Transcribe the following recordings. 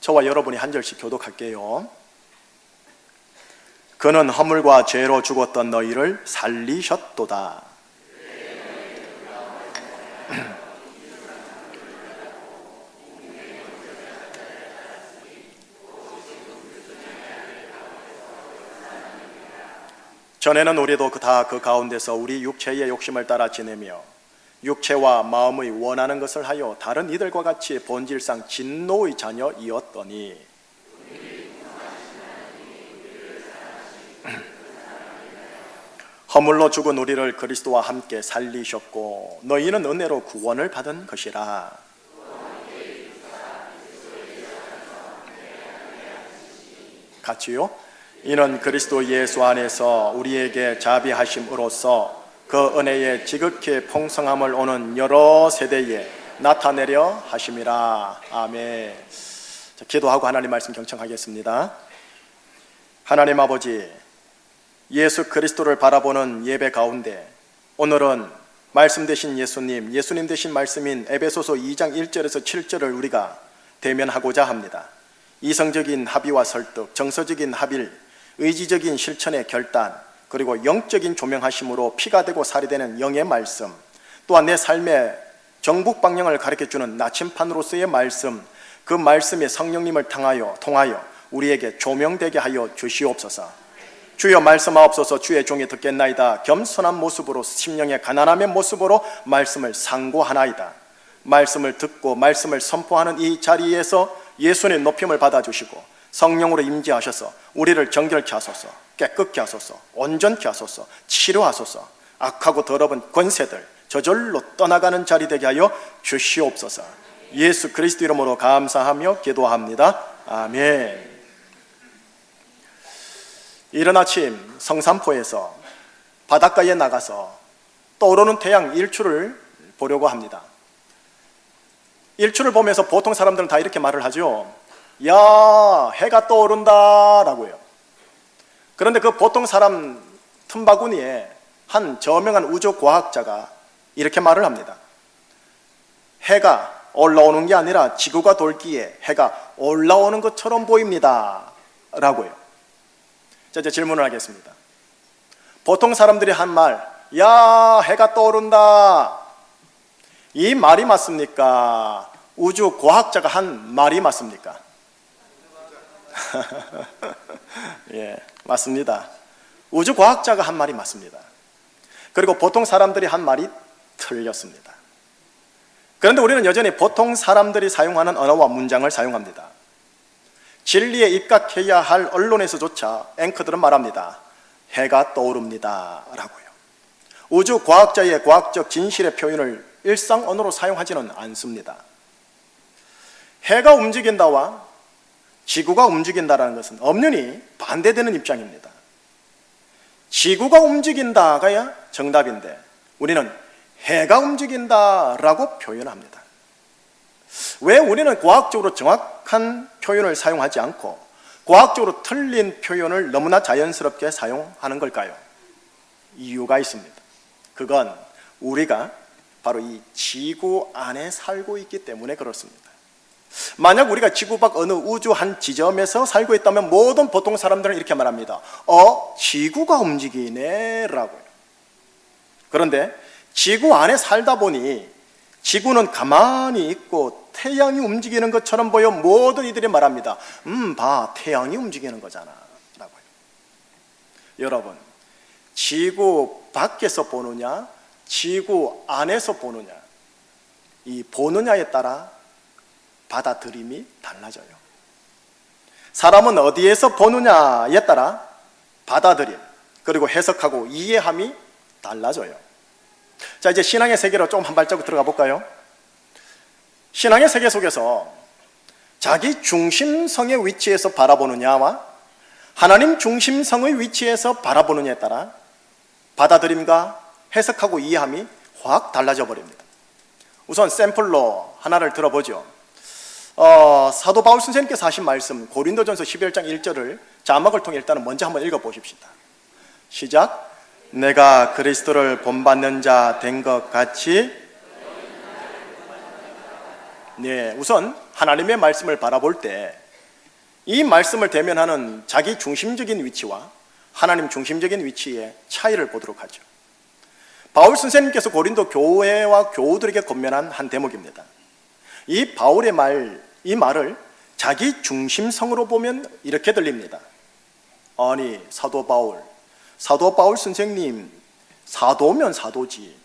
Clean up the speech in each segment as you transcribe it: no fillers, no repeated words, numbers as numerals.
저와 여러분이 한 절씩 교독할게요. 그는 허물과 죄로 죽었던 너희를 살리셨도다. 전에는 우리도 다 그 가운데서 우리 육체의 욕심을 따라 지내며 육체와 마음의 원하는 것을 하여 다른 이들과 같이 본질상 진노의 자녀이었더니 허물로 죽은 우리를 그리스도와 함께 살리셨고 너희는 은혜로 구원을 받은 것이라. 같이요. 이는 그리스도 예수 안에서 우리에게 자비하심으로써 그 은혜의 지극히 풍성함을 오는 여러 세대에 나타내려 하심이라. 아멘. 자, 기도하고 하나님 말씀 경청하겠습니다. 하나님 아버지, 예수 그리스도를 바라보는 예배 가운데 오늘은 말씀 되신 예수님 되신 말씀인 에베소서 2장 1절에서 7절을 우리가 대면하고자 합니다. 이성적인 합의와 설득, 정서적인 합일, 의지적인 실천의 결단, 그리고 영적인 조명하심으로 피가 되고 살이 되는 영의 말씀, 또한 내 삶의 정북 방향을 가르쳐주는 나침판으로서의 말씀, 그 말씀이 성령님을 통하여 우리에게 조명되게 하여 주시옵소서. 주여 말씀하옵소서. 주의 종이 듣겠나이다. 겸손한 모습으로, 심령의 가난함의 모습으로 말씀을 상고하나이다. 말씀을 듣고 말씀을 선포하는 이 자리에서 예수님 높임을 받아주시고 성령으로 임재하셔서 우리를 정결케 하소서, 깨끗게 하소서, 온전케 하소서, 치료하소서. 악하고 더러운 권세들 저절로 떠나가는 자리 되게 하여 주시옵소서. 예수 그리스도 이름으로 감사하며 기도합니다. 아멘. 이른 아침 성산포에서 바닷가에 나가서 떠오르는 태양 일출을 보려고 합니다. 일출을 보면서 보통 사람들은 다 이렇게 말을 하죠. 야, 해가 떠오른다 라고요. 그런데 그 보통 사람 틈바구니에 한 저명한 우주과학자가 이렇게 말을 합니다. 해가 올라오는 게 아니라 지구가 돌기에 해가 올라오는 것처럼 보입니다 라고요. 자, 이제 질문을 하겠습니다. 보통 사람들이 한 말, 야, 해가 떠오른다, 이 말이 맞습니까? 우주과학자가 한 말이 맞습니까? 예, 맞습니다. 우주과학자가 한 말이 맞습니다. 그리고 보통 사람들이 한 말이 틀렸습니다. 그런데 우리는 여전히 보통 사람들이 사용하는 언어와 문장을 사용합니다. 진리에 입각해야 할 언론에서조차 앵커들은 말합니다. 해가 떠오릅니다 라고요. 우주과학자의 과학적 진실의 표현을 일상 언어로 사용하지는 않습니다. 해가 움직인다와 지구가 움직인다라는 것은 엄연히 반대되는 입장입니다. 지구가 움직인다가 정답인데 우리는 해가 움직인다라고 표현합니다. 왜 우리는 과학적으로 정확한 표현을 사용하지 않고 과학적으로 틀린 표현을 너무나 자연스럽게 사용하는 걸까요? 이유가 있습니다. 그건 우리가 바로 이 지구 안에 살고 있기 때문에 그렇습니다. 만약 우리가 지구 밖 어느 우주 한 지점에서 살고 있다면 모든 보통 사람들은 이렇게 말합니다. 지구가 움직이네 라고요. 그런데 지구 안에 살다 보니 지구는 가만히 있고 태양이 움직이는 것처럼 보여 모든 이들이 말합니다. 봐, 태양이 움직이는 거잖아 라고요. 여러분, 지구 밖에서 보느냐 지구 안에서 보느냐, 이 보느냐에 따라 받아들임이 달라져요. 사람은 어디에서 보느냐에 따라 받아들임, 그리고 해석하고 이해함이 달라져요. 자, 이제 신앙의 세계로 좀 한 발자국 들어가 볼까요? 신앙의 세계 속에서 자기 중심성의 위치에서 바라보느냐와 하나님 중심성의 위치에서 바라보느냐에 따라 받아들임과 해석하고 이해함이 확 달라져 버립니다. 우선 샘플로 하나를 들어보죠. 사도 바울 선생님께서 하신 말씀 고린도전서 11장 1절을 자막을 통해 일단은 먼저 한번 읽어보십시다. 시작. 내가 그리스도를 본받는 자 된 것 같이. 네, 우선 하나님의 말씀을 바라볼 때 이 말씀을 대면하는 자기 중심적인 위치와 하나님 중심적인 위치의 차이를 보도록 하죠. 바울 선생님께서 고린도 교회와 교우들에게 권면한 한 대목입니다. 이 바울의 이 말을 자기 중심성으로 보면 이렇게 들립니다. 아니, 사도 바울 선생님, 사도면 사도지,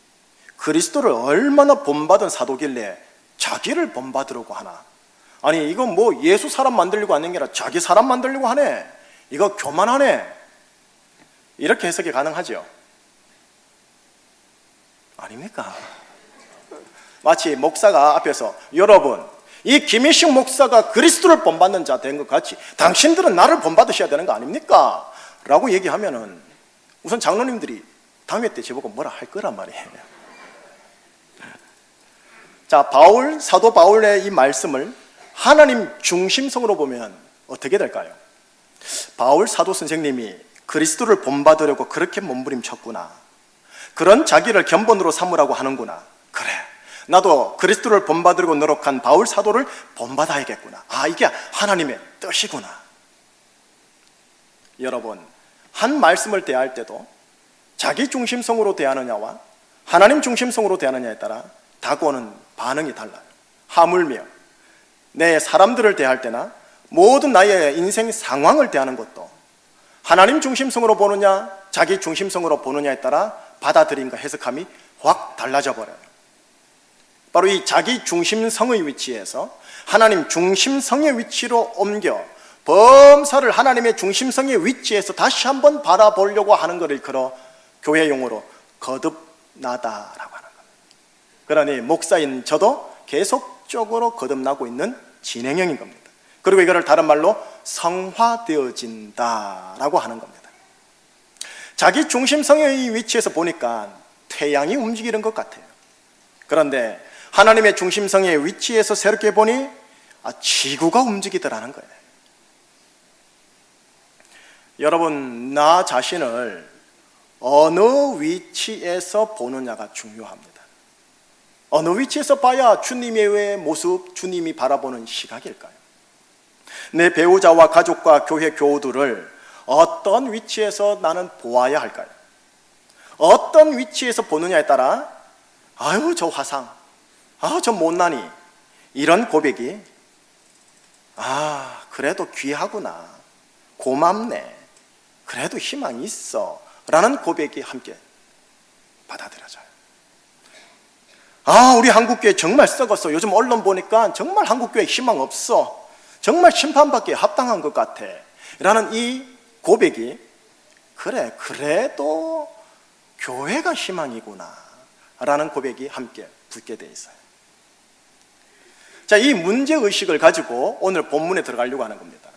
그리스도를 얼마나 본받은 사도길래 자기를 본받으려고 하나? 아니, 이거 뭐 예수 사람 만들려고 하는 게 아니라 자기 사람 만들려고 하네. 이거 교만하네. 이렇게 해석이 가능하죠. 아닙니까? 마치 목사가 앞에서 여러분, 이 김일식 목사가 그리스도를 본받는 자 된 것 같이 당신들은 나를 본받으셔야 되는 거 아닙니까? 라고 얘기하면은 우선 장로님들이 당회 때 저보고 뭐라 할 거란 말이에요. 자, 사도 바울의 이 말씀을 하나님 중심성으로 보면 어떻게 될까요? 바울 사도 선생님이 그리스도를 본받으려고 그렇게 몸부림쳤구나. 그런 자기를 견본으로 삼으라고 하는구나. 그래, 나도 그리스도를 본받으려고 노력한 바울 사도를 본받아야겠구나. 아, 이게 하나님의 뜻이구나. 여러분, 한 말씀을 대할 때도 자기 중심성으로 대하느냐와 하나님 중심성으로 대하느냐에 따라 다가오는 반응이 달라요. 하물며 내 사람들을 대할 때나 모든 나의 인생 상황을 대하는 것도 하나님 중심성으로 보느냐 자기 중심성으로 보느냐에 따라 받아들임과 해석함이 확 달라져 버려요. 바로 이 자기 중심성의 위치에서 하나님 중심성의 위치로 옮겨 범사를 하나님의 중심성의 위치에서 다시 한번 바라보려고 하는 것을 일컬어 교회 용어로 거듭나다라고 하는 겁니다. 그러니 목사인 저도 계속적으로 거듭나고 있는 진행형인 겁니다. 그리고 이거를 다른 말로 성화되어진다라고 하는 겁니다. 자기 중심성의 위치에서 보니까 태양이 움직이는 것 같아요. 그런데 하나님의 중심성의 위치에서 새롭게 보니 지구가 움직이더라는 거예요. 여러분, 나 자신을 어느 위치에서 보느냐가 중요합니다. 어느 위치에서 봐야 주님의 모습, 주님이 바라보는 시각일까요? 내 배우자와 가족과 교회 교우들을 어떤 위치에서 나는 보아야 할까요? 어떤 위치에서 보느냐에 따라 아유, 저 화상, 저 못나니, 이런 고백이 그래도 귀하구나, 고맙네, 그래도 희망이 있어 라는 고백이 함께 받아들여져요. 우리 한국교회 정말 썩었어. 요즘 언론 보니까 정말 한국교회 희망 없어. 정말 심판받기에 합당한 것 같아 라는 이 고백이 그래, 그래도 교회가 희망이구나 라는 고백이 함께 붙게 돼 있어요. 자, 이 문제의식을 가지고 오늘 본문에 들어가려고 하는 겁니다.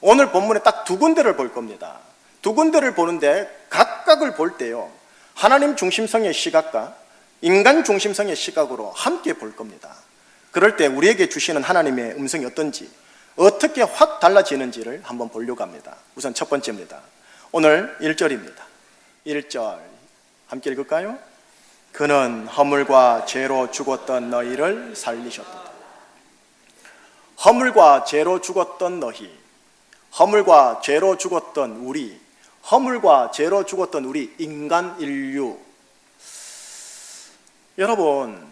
오늘 본문에 딱 두 군데를 볼 겁니다. 두 군데를 보는데 각각을 볼 때요, 하나님 중심성의 시각과 인간 중심성의 시각으로 함께 볼 겁니다. 그럴 때 우리에게 주시는 하나님의 음성이 어떤지, 어떻게 확 달라지는지를 한번 보려고 합니다. 우선 첫 번째입니다. 오늘 1절입니다. 1절 함께 읽을까요? 그는 허물과 죄로 죽었던 너희를 살리셨도다. 허물과 죄로 죽었던 너희, 허물과 죄로 죽었던 우리, 허물과 죄로 죽었던 우리 인간 인류. 여러분,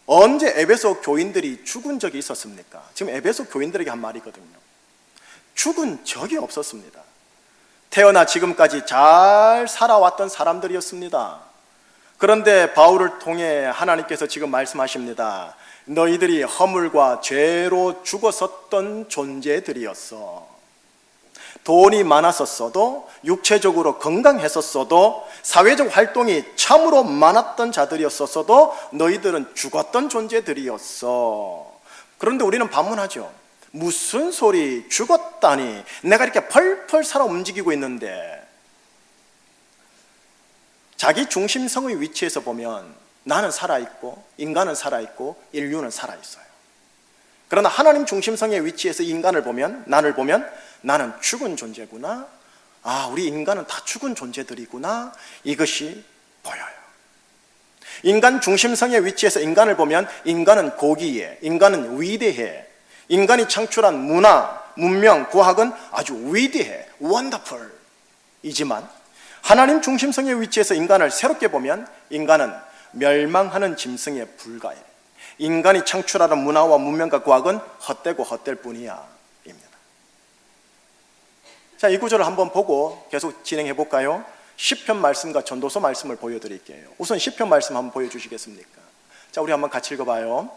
언제 에베소 교인들이 죽은 적이 있었습니까? 지금 에베소 교인들에게 한 말이거든요. 죽은 적이 없었습니다. 태어나 지금까지 잘 살아왔던 사람들이었습니다. 그런데 바울을 통해 하나님께서 지금 말씀하십니다. 너희들이 허물과 죄로 죽었었던 존재들이었어. 돈이 많았었어도, 육체적으로 건강했었어도, 사회적 활동이 참으로 많았던 자들이었었어도 너희들은 죽었던 존재들이었어. 그런데 우리는 반문하죠. 무슨 소리, 죽었다니, 내가 이렇게 펄펄 살아 움직이고 있는데. 자기 중심성의 위치에서 보면 나는 살아있고 인간은 살아있고 인류는 살아있어요. 그러나 하나님 중심성의 위치에서 인간을 보면, 나를 보면 나는 죽은 존재구나, 우리 인간은 다 죽은 존재들이구나, 이것이 보여요. 인간 중심성의 위치에서 인간을 보면 인간은 고귀해, 인간은 위대해, 인간이 창출한 문화, 문명, 과학은 아주 위대해, 원더풀 이지만 하나님 중심성의 위치에서 인간을 새롭게 보면 인간은 멸망하는 짐승에 불과해. 인간이 창출하는 문화와 문명과 과학은 헛되고 헛될 뿐이야 입니다. 자, 이 구절을 한번 보고 계속 진행해 볼까요? 시편 말씀과 전도서 말씀을 보여드릴게요. 우선 시편 말씀 한번 보여주시겠습니까? 자, 우리 한번 같이 읽어봐요.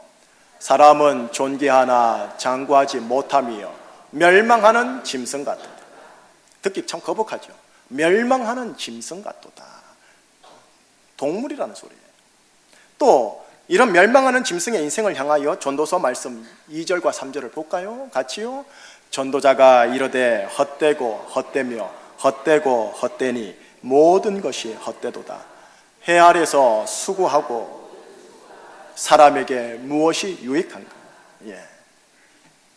사람은 존귀하나 장구하지 못하며 멸망하는 짐승 같도다. 듣기 참 거북하죠. 멸망하는 짐승 같도다. 동물이라는 소리예요. 또 이런 멸망하는 짐승의 인생을 향하여 전도서 말씀 2절과 3절을 볼까요? 같이요. 전도자가 이르되 헛되고 헛되며 헛되고 헛되니 모든 것이 헛되도다. 해 아래서 수고하고 사람에게 무엇이 유익한가?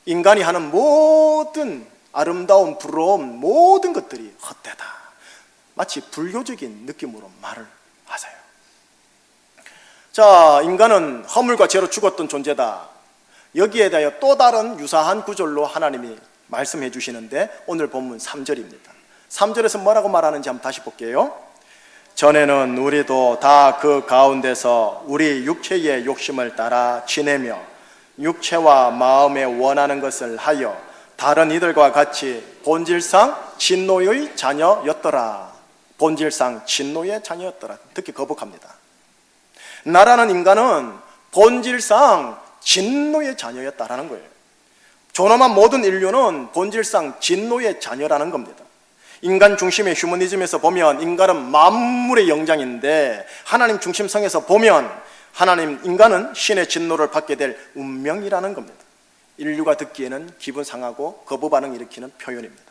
인간이 하는 모든 아름다운 부러움 모든 것들이 헛되다. 마치 불교적인 느낌으로 말을 하세요. 자, 인간은 허물과 죄로 죽었던 존재다. 여기에 대하여 또 다른 유사한 구절로 하나님이 말씀해 주시는데 오늘 본문 3절입니다. 3절에서 뭐라고 말하는지 한번 다시 볼게요. 전에는 우리도 다 그 가운데서 우리 육체의 욕심을 따라 지내며 육체와 마음에 원하는 것을 하여 다른 이들과 같이 본질상 진노의 자녀였더라. 본질상 진노의 자녀였더라. 듣기 거북합니다. 나라는 인간은 본질상 진노의 자녀였다라는 거예요. 존엄한 모든 인류는 본질상 진노의 자녀라는 겁니다. 인간 중심의 휴머니즘에서 보면 인간은 만물의 영장인데 하나님 중심성에서 보면 인간은 신의 진노를 받게 될 운명이라는 겁니다. 인류가 듣기에는 기분 상하고 거부 반응 일으키는 표현입니다.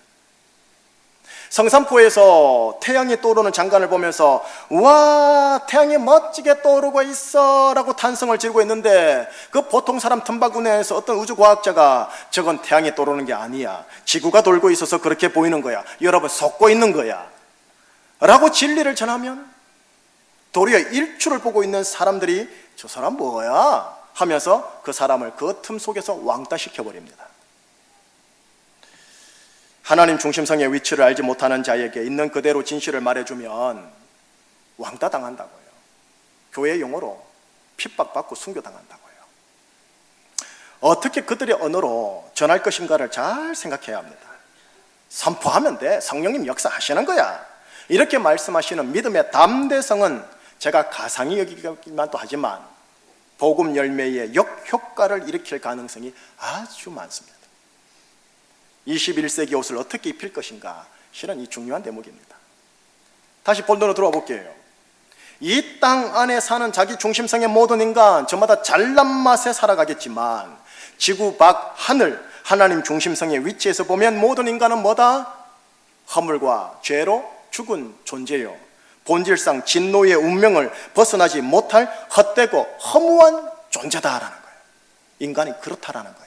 성산포에서 태양이 떠오르는 장관을 보면서 와, 태양이 멋지게 떠오르고 있어 라고 탄성을 지르고 있는데 그 보통 사람 틈바구니에서 어떤 우주과학자가 저건 태양이 떠오르는 게 아니야, 지구가 돌고 있어서 그렇게 보이는 거야, 여러분 속고 있는 거야 라고 진리를 전하면 도리어 일출을 보고 있는 사람들이 저 사람 뭐야 하면서 그 사람을 그 틈 속에서 왕따시켜버립니다. 하나님 중심성의 위치를 알지 못하는 자에게 있는 그대로 진실을 말해주면 왕따 당한다고요. 교회 용어로 핍박받고 순교당한다고요. 어떻게 그들의 언어로 전할 것인가를 잘 생각해야 합니다. 선포하면 돼, 성령님 역사하시는 거야, 이렇게 말씀하시는 믿음의 담대성은 제가 가상히 여기기만도 하지만 복음 열매의 역효과를 일으킬 가능성이 아주 많습니다. 21세기 옷을 어떻게 입힐 것인가, 실은 이 중요한 대목입니다. 다시 본론으로 들어와 볼게요. 이 땅 안에 사는 자기 중심성의 모든 인간 저마다 잘난 맛에 살아가겠지만 지구 밖 하늘 하나님 중심성의 위치에서 보면 모든 인간은 뭐다? 허물과 죄로 죽은 존재요, 본질상 진노의 운명을 벗어나지 못할 헛되고 허무한 존재다라는 거예요. 인간이 그렇다라는 거예요.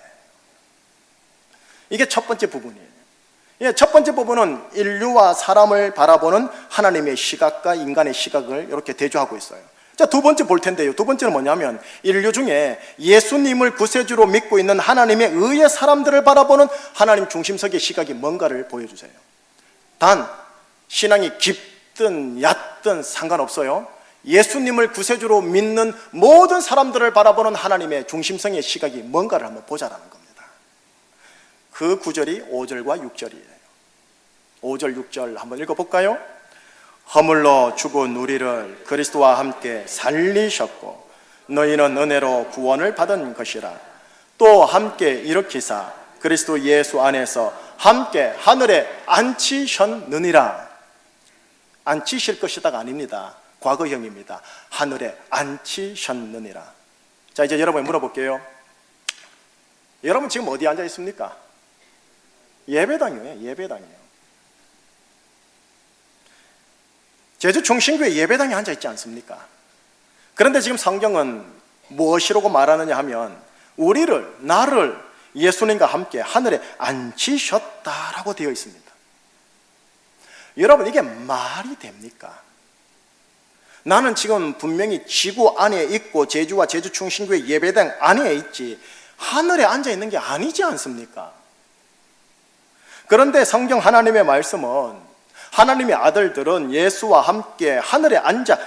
이게 첫 번째 부분이에요. 첫 번째 부분은 인류와 사람을 바라보는 하나님의 시각과 인간의 시각을 이렇게 대조하고 있어요. 자, 두 번째 볼 텐데요. 두 번째는 뭐냐면 인류 중에 예수님을 구세주로 믿고 있는 하나님의 의의 사람들을 바라보는 하나님 중심성의 시각이 뭔가를 보여주세요. 단 신앙이 깊든 얕든 상관없어요. 예수님을 구세주로 믿는 모든 사람들을 바라보는 하나님의 중심성의 시각이 뭔가를 한번 보자라는 겁니다. 그 구절이 5절과 6절이에요. 5절, 6절 한번 읽어볼까요? 허물로 죽은 우리를 그리스도와 함께 살리셨고 너희는 은혜로 구원을 받은 것이라. 또 함께 일으키사 그리스도 예수 안에서 함께 하늘에 앉히셨느니라. 앉히실 것이다가 아닙니다. 과거형입니다. 하늘에 앉히셨느니라. 자, 이제 여러분이 물어볼게요. 여러분 지금 어디 앉아 있습니까? 예배당이에요. 예배당이에요. 제주 충신교회 예배당에 앉아 있지 않습니까? 그런데 지금 성경은 무엇이라고 말하느냐 하면 우리를, 나를 예수님과 함께 하늘에 앉히셨다라고 되어 있습니다. 여러분 이게 말이 됩니까? 나는 지금 분명히 지구 안에 있고 제주와 제주 충신교회 예배당 안에 있지 하늘에 앉아 있는 게 아니지 않습니까? 그런데 성경 하나님의 말씀은 하나님의 아들들은 예수와 함께 하늘에 앉아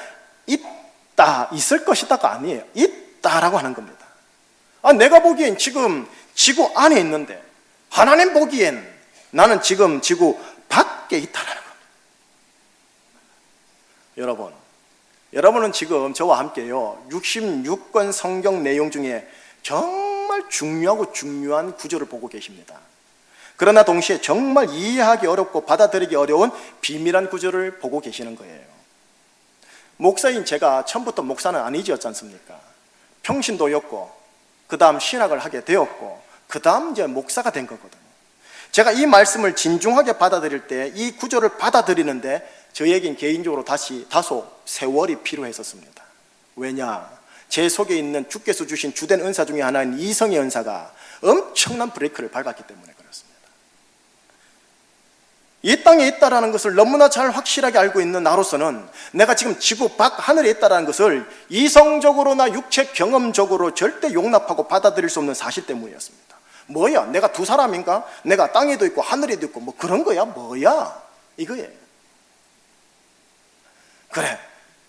있을 것이다가 아니에요. 있다라고 하는 겁니다. 내가 보기엔 지금 지구 안에 있는데 하나님 보기엔 나는 지금 지구 밖에 있다라는 겁니다. 여러분은 지금 저와 함께요 66권 성경 내용 중에 정말 중요하고 중요한 구절을 보고 계십니다. 그러나 동시에 정말 이해하기 어렵고 받아들이기 어려운 비밀한 구절을 보고 계시는 거예요. 목사인 제가 처음부터 목사는 아니지였지 않습니까? 평신도였고 그 다음 신학을 하게 되었고 그 다음 이제 목사가 된 거거든요. 제가 이 말씀을 진중하게 받아들일 때 이 구절을 받아들이는데 저에겐 개인적으로 다소 세월이 필요했었습니다. 왜냐? 제 속에 있는 주께서 주신 주된 은사 중에 하나인 이성의 은사가 엄청난 브레이크를 밟았기 때문에 그렇습니다. 이 땅에 있다라는 것을 너무나 잘 확실하게 알고 있는 나로서는 내가 지금 지구 밖 하늘에 있다라는 것을 이성적으로나 육체 경험적으로 절대 용납하고 받아들일 수 없는 사실 때문이었습니다. 뭐야? 내가 두 사람인가? 내가 땅에도 있고 하늘에도 있고 뭐 그런 거야? 뭐야? 이거예요. 그래,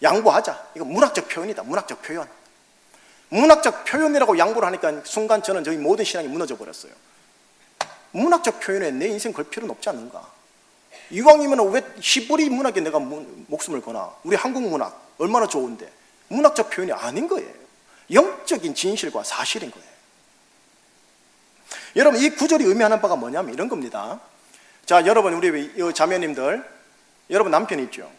양보하자. 이거 문학적 표현이다. 문학적 표현. 문학적 표현이라고 양보를 하니까 순간 저는 저희 모든 신앙이 무너져 버렸어요. 문학적 표현에 내 인생 걸 필요는 없지 않는가? 이왕이면 왜 히브리 문학에 내가 목숨을 거나? 우리 한국 문학 얼마나 좋은데 문학적 표현이 아닌 거예요. 영적인 진실과 사실인 거예요. 여러분, 이 구절이 의미하는 바가 뭐냐면 이런 겁니다. 자, 여러분, 우리 자매님들, 여러분 남편 있죠?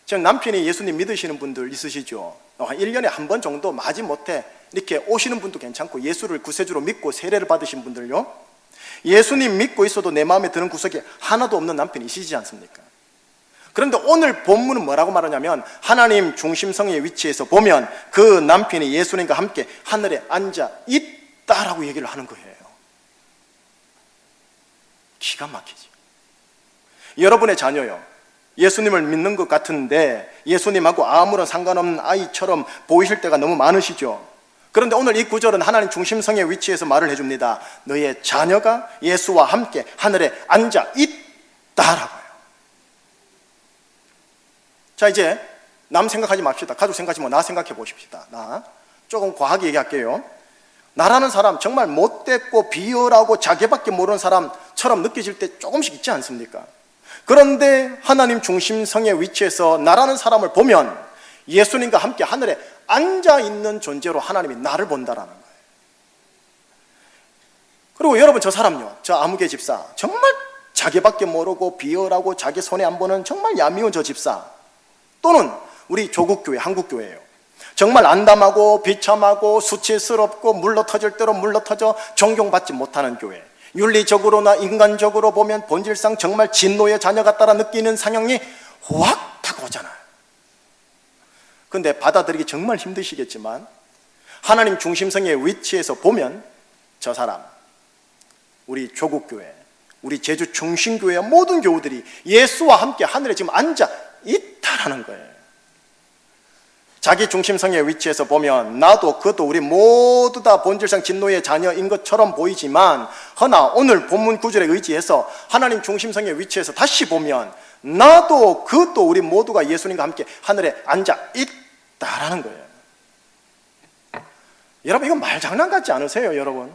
지금 남편이 예수님 믿으시는 분들 있으시죠? 1년에 한 번 정도 마지못해 이렇게 오시는 분도 괜찮고 예수를 구세주로 믿고 세례를 받으신 분들요, 예수님 믿고 있어도 내 마음에 드는 구석이 하나도 없는 남편이 있으시지 않습니까? 그런데 오늘 본문은 뭐라고 말하냐면 하나님 중심성의 위치에서 보면 그 남편이 예수님과 함께 하늘에 앉아 있다라고 얘기를 하는 거예요. 기가 막히지. 여러분의 자녀요, 예수님을 믿는 것 같은데 예수님하고 아무런 상관없는 아이처럼 보이실 때가 너무 많으시죠? 그런데 오늘 이 구절은 하나님 중심성의 위치에서 말을 해줍니다. 너의 자녀가 예수와 함께 하늘에 앉아 있다라고요. 자, 이제 남 생각하지 맙시다. 가족 생각하지 말고 나 생각해 보십시다. 나 조금 과하게 얘기할게요. 나라는 사람 정말 못됐고 비열하고 자기밖에 모르는 사람처럼 느껴질 때 조금씩 있지 않습니까? 그런데 하나님 중심성의 위치에서 나라는 사람을 보면 예수님과 함께 하늘에 앉아있는 존재로 하나님이 나를 본다라는 거예요. 그리고 여러분, 저 사람요, 저 아무개 집사, 정말 자기밖에 모르고 비열하고 자기 손에 안 보는 정말 얄미운 저 집사, 또는 우리 조국교회, 한국교회예요. 정말 안담하고 비참하고 수치스럽고 물러터질 대로 물러터져 존경받지 못하는 교회, 윤리적으로나 인간적으로 보면 본질상 정말 진노의 자녀 같다라 느끼는 상황이 확 다가오잖아요. 근데 받아들이기 정말 힘드시겠지만 하나님 중심성의 위치에서 보면 저 사람, 우리 조국교회, 우리 제주 중심교회와 모든 교우들이 예수와 함께 하늘에 지금 앉아 있다라는 거예요. 자기 중심성의 위치에서 보면 나도 그것도 우리 모두 다 본질상 진노의 자녀인 것처럼 보이지만, 허나 오늘 본문 구절에 의지해서 하나님 중심성의 위치에서 다시 보면 나도 그것도 우리 모두가 예수님과 함께 하늘에 앉아 있다라는 거예요. 여러분, 이건 말장난 같지 않으세요? 여러분,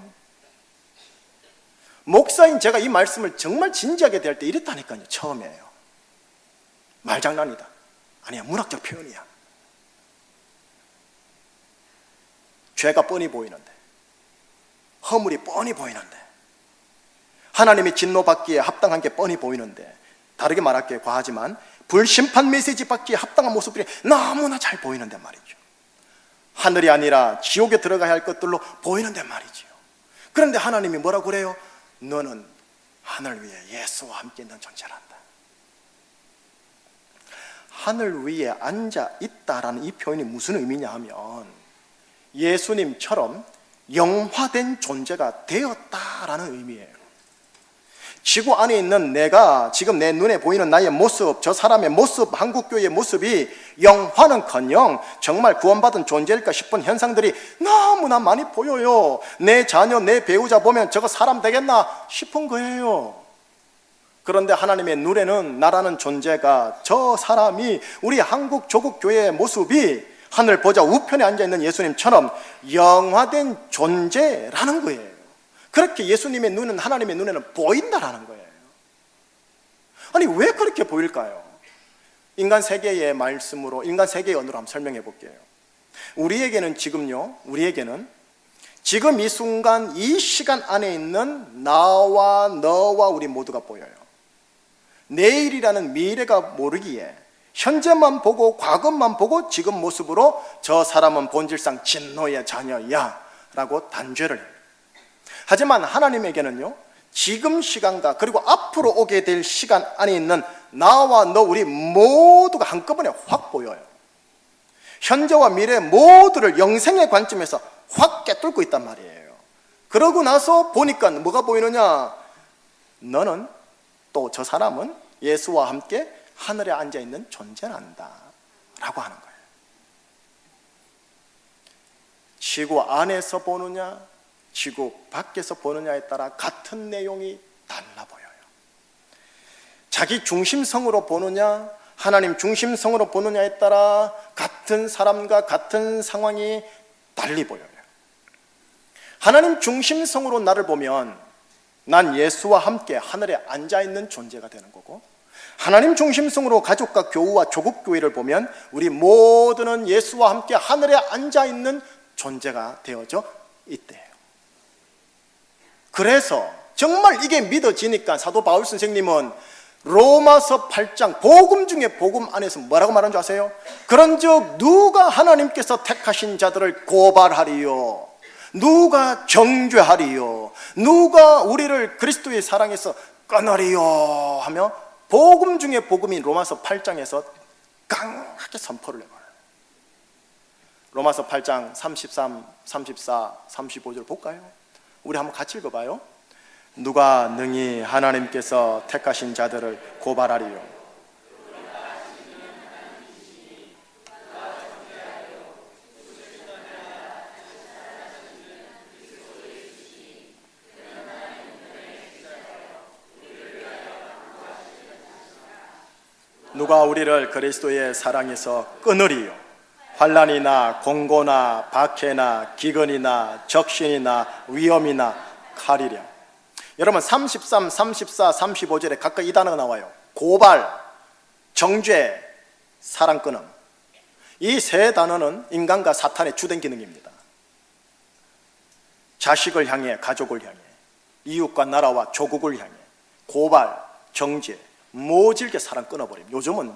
목사인 제가 이 말씀을 정말 진지하게 대할 때 이랬다니까요. 처음이에요. 말장난이다, 아니야, 문학적 표현이야. 죄가 뻔히 보이는데, 허물이 뻔히 보이는데, 하나님이 진노받기에 합당한 게 뻔히 보이는데, 다르게 말할게요, 과하지만 불심판 메시지 받기에 합당한 모습들이 너무나 잘 보이는데 말이죠. 하늘이 아니라 지옥에 들어가야 할 것들로 보이는데 말이죠. 그런데 하나님이 뭐라고 그래요? 너는 하늘 위에 예수와 함께 있는 존재란다. 하늘 위에 앉아 있다라는 이 표현이 무슨 의미냐 하면 예수님처럼 영화된 존재가 되었다라는 의미예요. 지구 안에 있는 내가, 지금 내 눈에 보이는 나의 모습, 저 사람의 모습, 한국교회의 모습이 영화는커녕 정말 구원받은 존재일까 싶은 현상들이 너무나 많이 보여요. 내 자녀, 내 배우자 보면 저거 사람 되겠나 싶은 거예요. 그런데 하나님의 눈에는 나라는 존재가, 저 사람이, 우리 한국 조국교회의 모습이 하늘 보좌 우편에 앉아있는 예수님처럼 영화된 존재라는 거예요. 그렇게 예수님의 눈은, 하나님의 눈에는 보인다라는 거예요. 아니, 왜 그렇게 보일까요? 인간 세계의 말씀으로, 인간 세계의 언어로 한번 설명해 볼게요. 우리에게는 지금 이 순간, 이 시간 안에 있는 나와 너와 우리 모두가 보여요. 내일이라는 미래가 모르기에 현재만 보고 과거만 보고 지금 모습으로 저 사람은 본질상 진노의 자녀야 라고 단죄를 해요. 하지만 하나님에게는요, 지금 시간과 그리고 앞으로 오게 될 시간 안에 있는 나와 너 우리 모두가 한꺼번에 확 보여요. 현재와 미래 모두를 영생의 관점에서 확 꿰뚫고 있단 말이에요. 그러고 나서 보니까 뭐가 보이느냐? 너는, 또 저 사람은 예수와 함께 하늘에 앉아있는 존재란다 라고 하는 거예요. 지구 안에서 보느냐 지구 밖에서 보느냐에 따라 같은 내용이 달라 보여요. 자기 중심성으로 보느냐 하나님 중심성으로 보느냐에 따라 같은 사람과 같은 상황이 달리 보여요. 하나님 중심성으로 나를 보면 난 예수와 함께 하늘에 앉아있는 존재가 되는 거고, 하나님 중심성으로 가족과 교우와 조국교회를 보면 우리 모두는 예수와 함께 하늘에 앉아있는 존재가 되어져 있대요. 그래서 정말 이게 믿어지니까 사도 바울 선생님은 로마서 8장 복음 중에 복음 안에서 뭐라고 말하는 줄 아세요? 그런즉 누가 하나님께서 택하신 자들을 고발하리요, 누가 정죄하리요, 누가 우리를 그리스도의 사랑에서 끊으리요 하며 복음 중에 복음인 로마서 8장에서 강하게 선포를 해봐요. 로마서 8장 33, 34, 35절 볼까요? 우리 한번 같이 읽어봐요. 누가 능히 하나님께서 택하신 자들을 고발하리요, 누가 우리를 그리스도의 사랑에서 끊으리요, 환난이나 공고나 박해나 기근이나 적신이나 위험이나 칼이랴. 여러분 33, 34, 35절에 각각 이 단어가 나와요. 고발, 정죄, 사랑 끊음. 이 세 단어는 인간과 사탄의 주된 기능입니다. 자식을 향해, 가족을 향해, 이웃과 나라와 조국을 향해 고발, 정죄, 모질게 사랑 끊어버림. 요즘은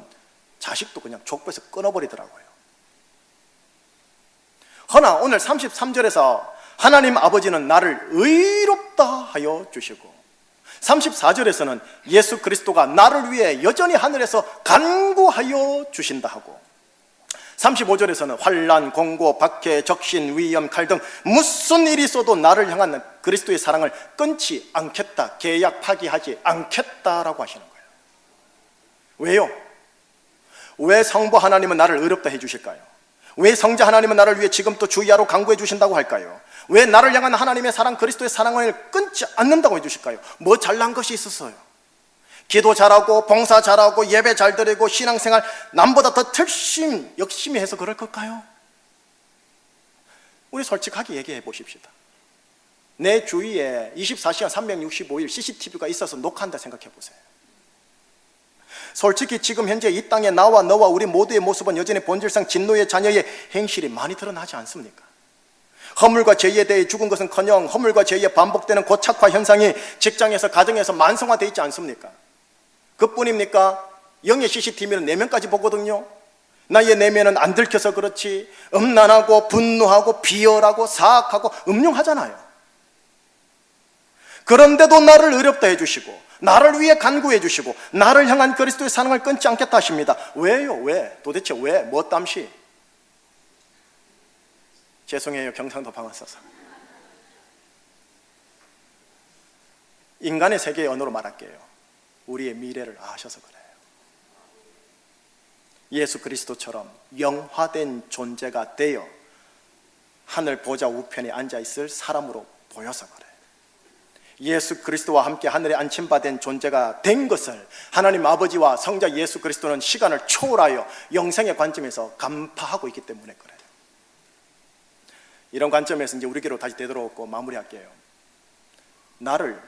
자식도 그냥 족보에서 끊어버리더라고요. 허나 오늘 33절에서 하나님 아버지는 나를 의롭다 하여 주시고, 34절에서는 예수 그리스도가 나를 위해 여전히 하늘에서 간구하여 주신다 하고, 35절에서는 환난, 공고, 박해, 적신, 위험, 칼 등 무슨 일이 있어도 나를 향한 그리스도의 사랑을 끊지 않겠다, 계약 파기하지 않겠다라고 하시는 거예요. 왜요? 왜 성부 하나님은 나를 의롭다 해주실까요? 왜 성자 하나님은 나를 위해 지금도 주의하러 간구해 주신다고 할까요? 왜 나를 향한 하나님의 사랑, 그리스도의 사랑을 끊지 않는다고 해주실까요? 뭐 잘난 것이 있었어요? 기도 잘하고 봉사 잘하고 예배 잘 드리고 신앙생활 남보다 더 열심히 해서 그럴 걸까요? 우리 솔직하게 얘기해 보십시다. 내 주위에 24시간 365일 CCTV가 있어서 녹화한다 생각해 보세요. 솔직히 지금 현재 이 땅에 나와 너와 우리 모두의 모습은 여전히 본질상 진노의 자녀의 행실이 많이 드러나지 않습니까? 허물과 죄에 대해 죽은 것은커녕 허물과 죄에 반복되는 고착화 현상이 직장에서 가정에서 만성화되어 있지 않습니까? 그뿐입니까? 영의 CCTV는 내면까지 보거든요. 나의 내면은 안 들켜서 그렇지 음란하고 분노하고 비열하고 사악하고 음흉하잖아요. 그런데도 나를 의롭다 해주시고 나를 위해 간구해 주시고 나를 향한 그리스도의 사랑을 끊지 않겠다 하십니다. 왜요? 왜? 도대체 왜? 뭐 땀시? 죄송해요, 경상도 방언 써서. 인간의 세계의 언어로 말할게요. 우리의 미래를 아셔서 그래요. 예수 그리스도처럼 영화된 존재가 되어 하늘 보좌 우편에 앉아있을 사람으로 보여서 그래요. 예수 그리스도와 함께 하늘에 안침받은 존재가 된 것을 하나님 아버지와 성자 예수 그리스도는 시간을 초월하여 영생의 관점에서 간파하고 있기 때문에 그래요. 이런 관점에서 이제 우리에게로 다시 되돌아오고 마무리할게요. 나를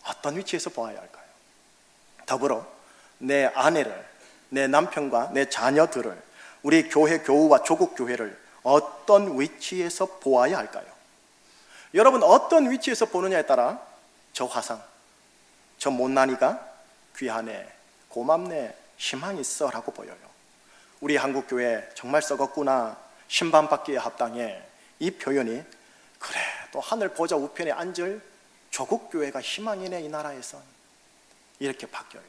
어떤 위치에서 보아야 할까요? 더불어 내 아내를, 내 남편과 내 자녀들을, 우리 교회 교우와 조국 교회를 어떤 위치에서 보아야 할까요? 여러분, 어떤 위치에서 보느냐에 따라 저 화상, 저 못난이가 귀하네, 고맙네, 희망이 있어 라고 보여요. 우리 한국교회 정말 썩었구나, 신방받기에 합당해, 이 표현이 그래 또 하늘 보좌 우편에 앉을 조국교회가 희망이네 이 나라에선, 이렇게 바뀌어요.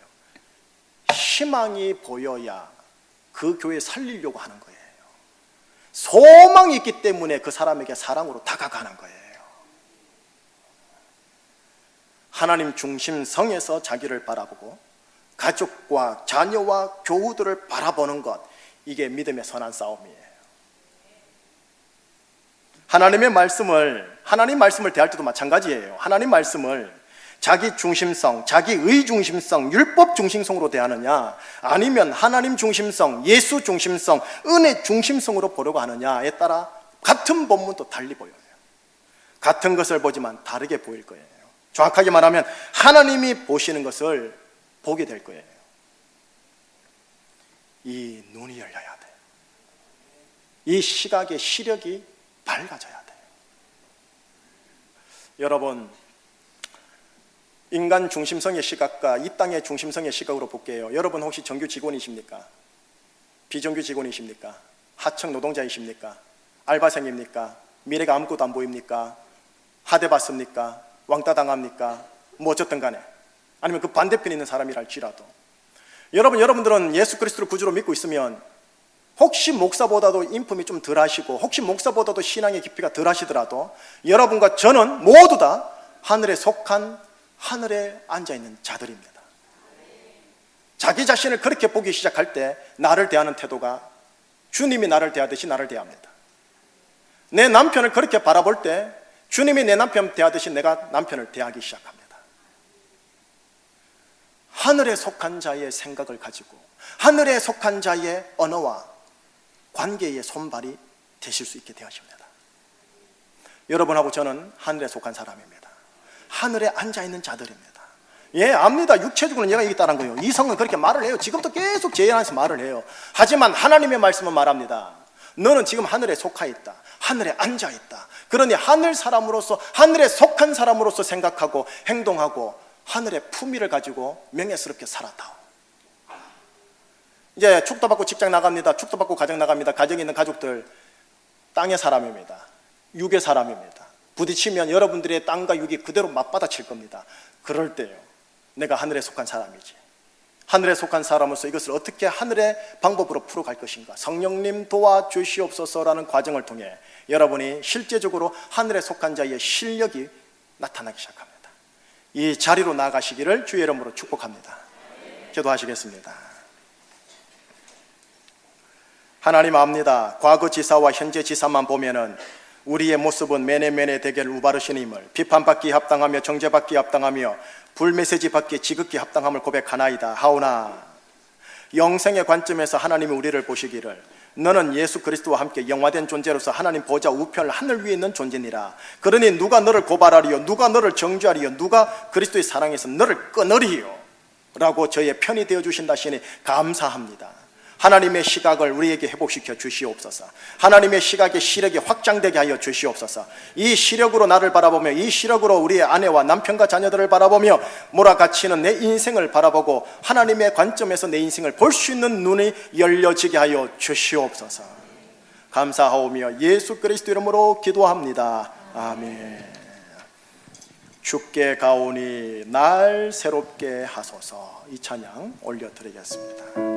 희망이 보여야 그 교회 살리려고 하는 거예요. 소망이 있기 때문에 그 사람에게 사랑으로 다가가는 거예요. 하나님 중심성에서 자기를 바라보고 가족과 자녀와 교우들을 바라보는 것, 이게 믿음의 선한 싸움이에요. 하나님 말씀을 대할 때도 마찬가지예요. 하나님 말씀을 자기 중심성, 자기의 중심성, 율법 중심성으로 대하느냐, 아니면 하나님 중심성, 예수 중심성, 은혜 중심성으로 보려고 하느냐에 따라 같은 본문도 달리 보여요. 같은 것을 보지만 다르게 보일 거예요. 정확하게 말하면 하나님이 보시는 것을 보게 될 거예요. 이 눈이 열려야 돼. 이 시각의 시력이 밝아져야 돼. 여러분, 인간 중심성의 시각과 이 땅의 중심성의 시각으로 볼게요. 여러분 혹시 정규 직원이십니까? 비정규 직원이십니까? 하청 노동자이십니까? 알바생입니까? 미래가 아무것도 안 보입니까? 하대 받습니까? 왕따 당합니까? 뭐 어쨌든 간에, 아니면 그 반대편에 있는 사람이라 할지라도 여러분들은 예수 그리스도를 구주로 믿고 있으면 혹시 목사보다도 인품이 좀 덜 하시고 혹시 목사보다도 신앙의 깊이가 덜 하시더라도 여러분과 저는 모두 다 하늘에 속한, 하늘에 앉아있는 자들입니다. 자기 자신을 그렇게 보기 시작할 때 나를 대하는 태도가 주님이 나를 대하듯이 나를 대합니다. 내 남편을 그렇게 바라볼 때 주님이 내 남편 대하듯이 내가 남편을 대하기 시작합니다. 하늘에 속한 자의 생각을 가지고 하늘에 속한 자의 언어와 관계의 손발이 되실 수 있게 되십니다. 여러분하고 저는 하늘에 속한 사람입니다. 하늘에 앉아있는 자들입니다. 예, 압니다. 육체적으로는 얘가 얘기했다는 거예요. 이성은 그렇게 말을 해요. 지금도 계속 제 안에서 말을 해요. 하지만 하나님의 말씀은 말합니다. 너는 지금 하늘에 속하 있다. 하늘에 앉아 있다. 그러니 하늘 사람으로서, 하늘에 속한 사람으로서 생각하고 행동하고 하늘의 품위를 가지고 명예스럽게 살았다. 이제 축도 받고 직장 나갑니다. 축도 받고 가정 나갑니다. 가정에 있는 가족들 땅의 사람입니다. 육의 사람입니다. 부딪히면 여러분들의 땅과 육이 그대로 맞받아칠 겁니다. 그럴 때요, 내가 하늘에 속한 사람이지. 하늘에 속한 사람으로서 이것을 어떻게 하늘의 방법으로 풀어갈 것인가, 성령님 도와주시옵소서라는 과정을 통해 여러분이 실제적으로 하늘에 속한 자의 실력이 나타나기 시작합니다. 이 자리로 나가시기를 주의 이름으로 축복합니다. 기도하시겠습니다. 하나님 압니다. 과거 지사와 현재 지사만 보면은 우리의 모습은 매네매네 대결 우바르시님을 비판받기 합당하며 정죄받기 합당하며 불메시지 받기 지극히 합당함을 고백하나이다. 하오나 영생의 관점에서 하나님이 우리를 보시기를 너는 예수 그리스도와 함께 영화된 존재로서 하나님 보좌 우편 하늘 위에 있는 존재니라. 그러니 누가 너를 고발하리요, 누가 너를 정죄하리요, 누가 그리스도의 사랑에서 너를 끊으리요 라고 저의 편이 되어주신다 하시니 감사합니다. 하나님의 시각을 우리에게 회복시켜 주시옵소서. 하나님의 시각의 시력이 확장되게 하여 주시옵소서. 이 시력으로 나를 바라보며 이 시력으로 우리의 아내와 남편과 자녀들을 바라보며 몰아갇히는 내 인생을 바라보고 하나님의 관점에서 내 인생을 볼 수 있는 눈이 열려지게 하여 주시옵소서. 감사하오며 예수 그리스도 이름으로 기도합니다. 아멘. 주께 가오니 날 새롭게 하소서. 이 찬양 올려드리겠습니다.